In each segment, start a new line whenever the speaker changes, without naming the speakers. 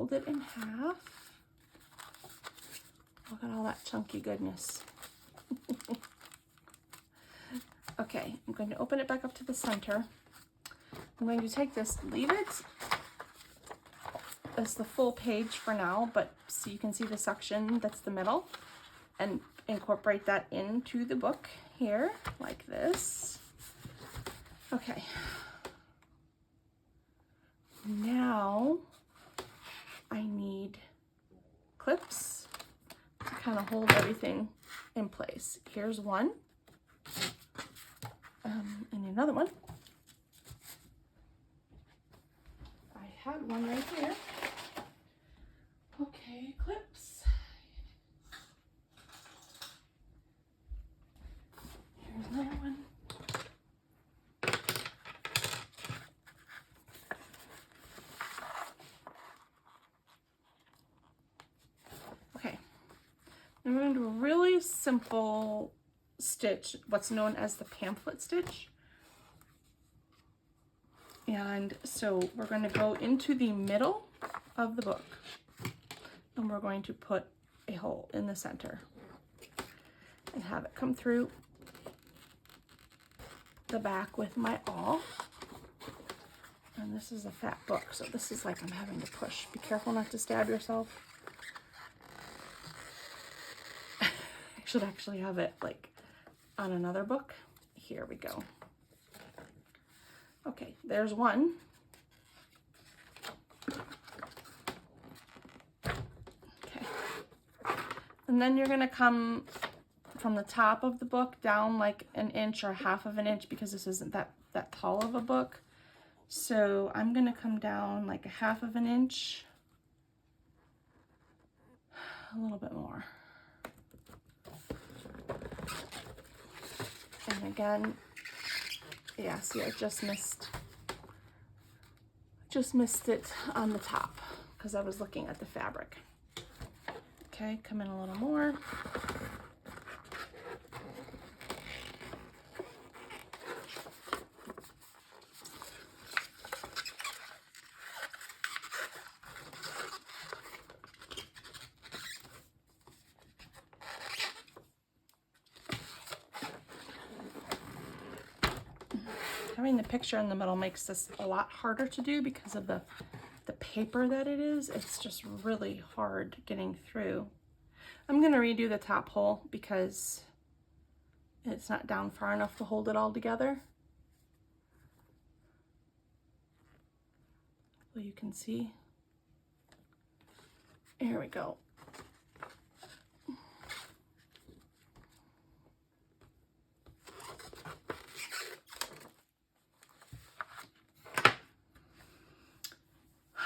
fold it in half. Look at all that chunky goodness. Okay, I'm going to open it back up to the center. I'm going to take this, leave it as the full page for now, but so you can see the section that's the middle, and incorporate that into the book here, like this. Okay. Now I need clips to kind of hold everything in place. Here's one, and another one. I had one right here. Okay, clips. Here's another one. Okay, and we're going to do a really simple stitch, what's known as the pamphlet stitch. And so we're going to go into the middle of the book, and we're going to put a hole in the center and have it come through the back with my awl. And this is a fat book, so this is like I'm having to push. Be careful not to stab yourself. I should actually have it like on another book. Here we go. Okay, there's one. Okay. And then you're gonna come from the top of the book down like an inch or half of an inch, because this isn't that tall of a book. So I'm gonna come down like a half of an inch, a little bit more. And again, yeah, see, I just missed it on the top because I was looking at the fabric. Okay, come in a little more. Having the picture in the middle makes this a lot harder to do because of the paper that it is. It's just really hard getting through. I'm going to redo the top hole because it's not down far enough to hold it all together. So you can see. Here we go.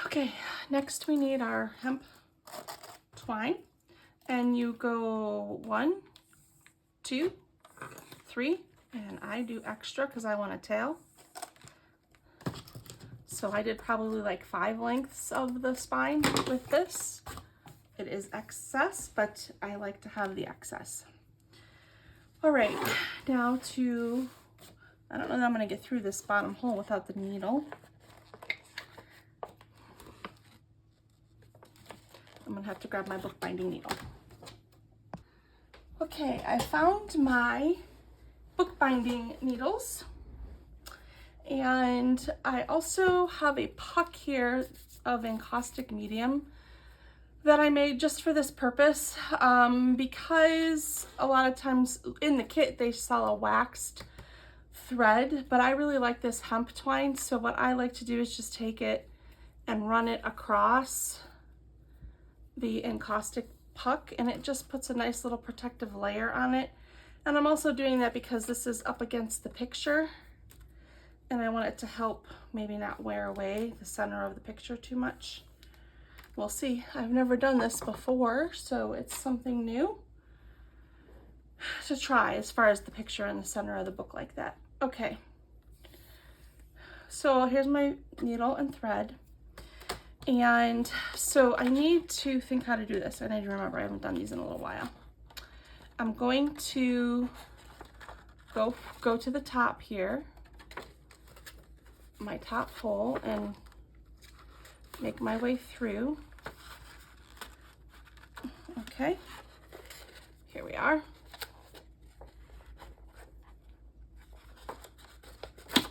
Okay, next we need our hemp twine, and you go 1, 2, 3, and I do extra because I want a tail. So I did probably like 5 lengths of the spine with this. It is excess, but I like to have the excess. All right, now I don't know that I'm gonna get through this bottom hole without the needle. I'm gonna have to grab my bookbinding needle. Okay, I found my bookbinding needles, and I also have a puck here of encaustic medium that I made just for this purpose, because a lot of times in the kit they sell a waxed thread, but I really like this hemp twine, so what I like to do is just take it and run it across the encaustic puck, and it just puts a nice little protective layer on it. And I'm also doing that because this is up against the picture, and I want it to help maybe not wear away the center of the picture too much. We'll see. I've never done this before, so it's something new to try as far as the picture in the center of the book like that. Okay, so here's my needle and thread. And so I need to think how to do this. I need to remember, I haven't done these in a little while. I'm going to go to the top here, my top hole, and make my way through. Okay, here we are. I'm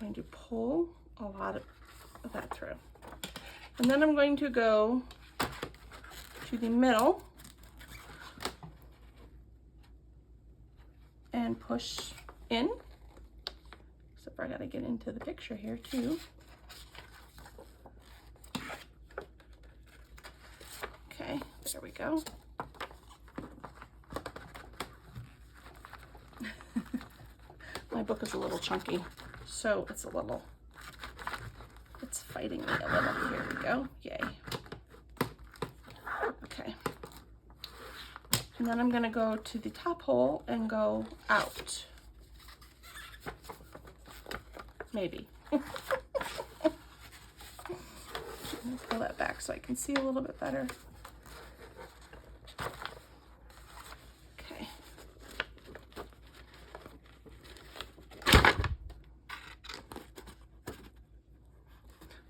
going to pull a lot of that through. And then I'm going to go to the middle and push in. Except for I gotta get into the picture here too. Okay, there we go. My book is a little chunky, so it's fighting me a little. Here we go, yay. Okay. And then I'm gonna go to the top hole and go out. Maybe. Pull that back so I can see a little bit better. Okay.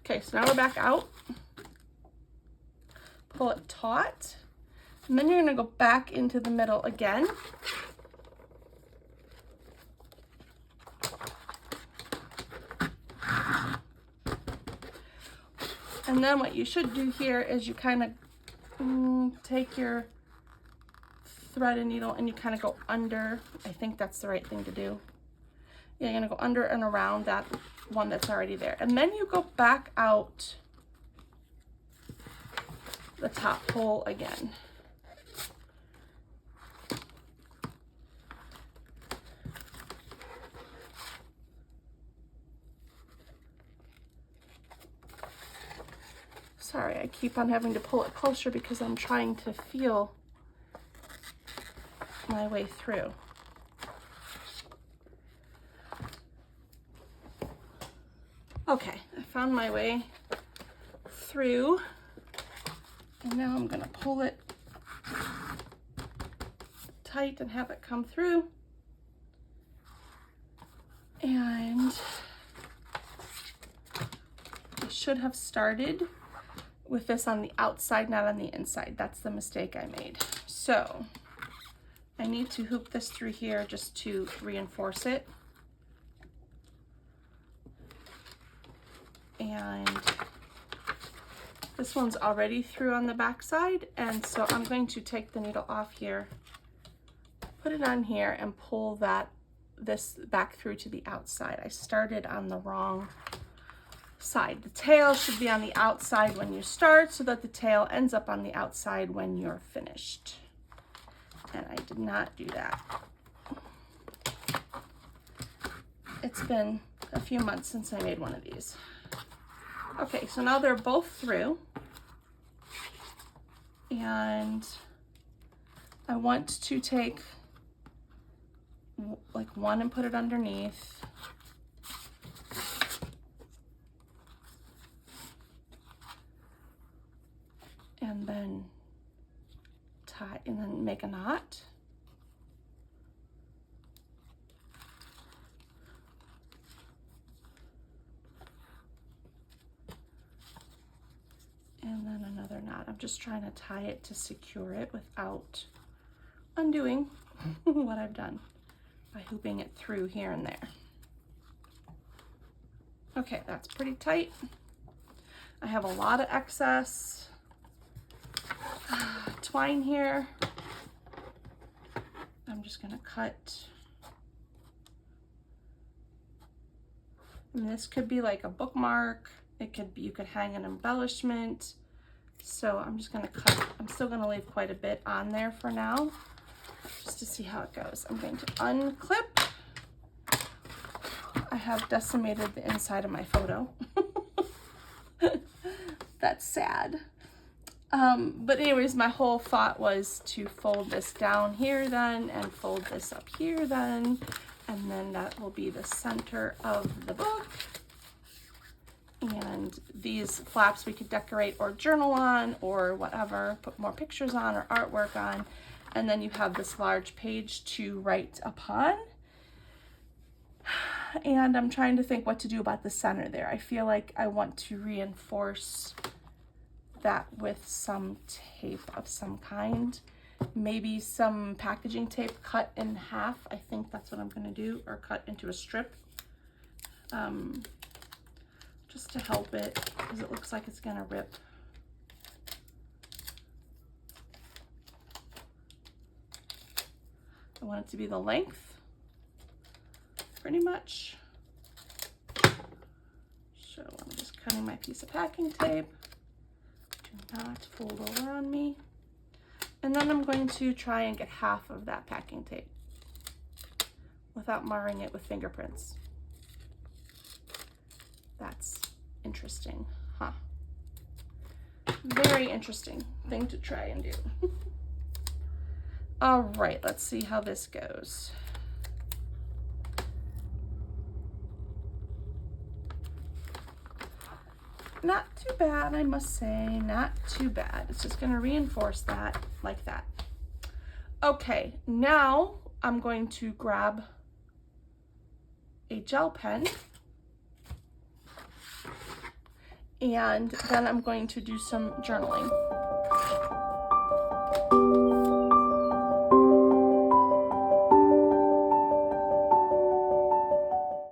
Okay, so now we're back out. Pull it taut. And then you're gonna go back into the middle again. And then what you should do here is you kind of take your thread and needle and you kind of go under. I think that's the right thing to do. Yeah, you're gonna go under and around that one that's already there. And then you go back out the top hole again. Sorry, I keep on having to pull it closer because I'm trying to feel my way through. Okay, I found my way through, and now I'm gonna pull it tight and have it come through. And I should have started with this on the outside, not on the inside. That's the mistake I made. So I need to hoop this through here just to reinforce it. And this one's already through on the back side, and so I'm going to take the needle off here, put it on here, and pull this back through to the outside. I started on the wrong side. The tail should be on the outside when you start so that the tail ends up on the outside when you're finished. And I did not do that. It's been a few months since I made one of these. Okay, so now they're both through. And I want to take like one and put it underneath. And then tie and then make a knot. And then another knot. I'm just trying to tie it to secure it without undoing what I've done by hooping it through here and there. Okay, that's pretty tight. I have a lot of excess twine here. I'm just gonna cut. And this could be like a bookmark. It could be, you could hang an embellishment. So I'm just gonna cut. I'm still gonna leave quite a bit on there for now, just to see how it goes. I'm going to unclip. I have decimated the inside of my photo. That's sad. But anyways, my whole thought was to fold this down here then and fold this up here then, and then that will be the center of the book. And these flaps we could decorate or journal on or whatever, put more pictures on or artwork on. And then you have this large page to write upon. And I'm trying to think what to do about the center there. I feel like I want to reinforce that with some tape of some kind. Maybe some packaging tape cut in half. I think that's what I'm going to do, or cut into a strip. Just to help it, because it looks like it's going to rip. I want it to be the length, pretty much. So I'm just cutting my piece of packing tape. Do not fold over on me. And then I'm going to try and get half of that packing tape without marring it with fingerprints. That's interesting, huh? Very interesting thing to try and do. All right, let's see how this goes. Not too bad, I must say, not too bad. It's just gonna reinforce that like that. Okay, now I'm going to grab a gel pen, and then I'm going to do some journaling.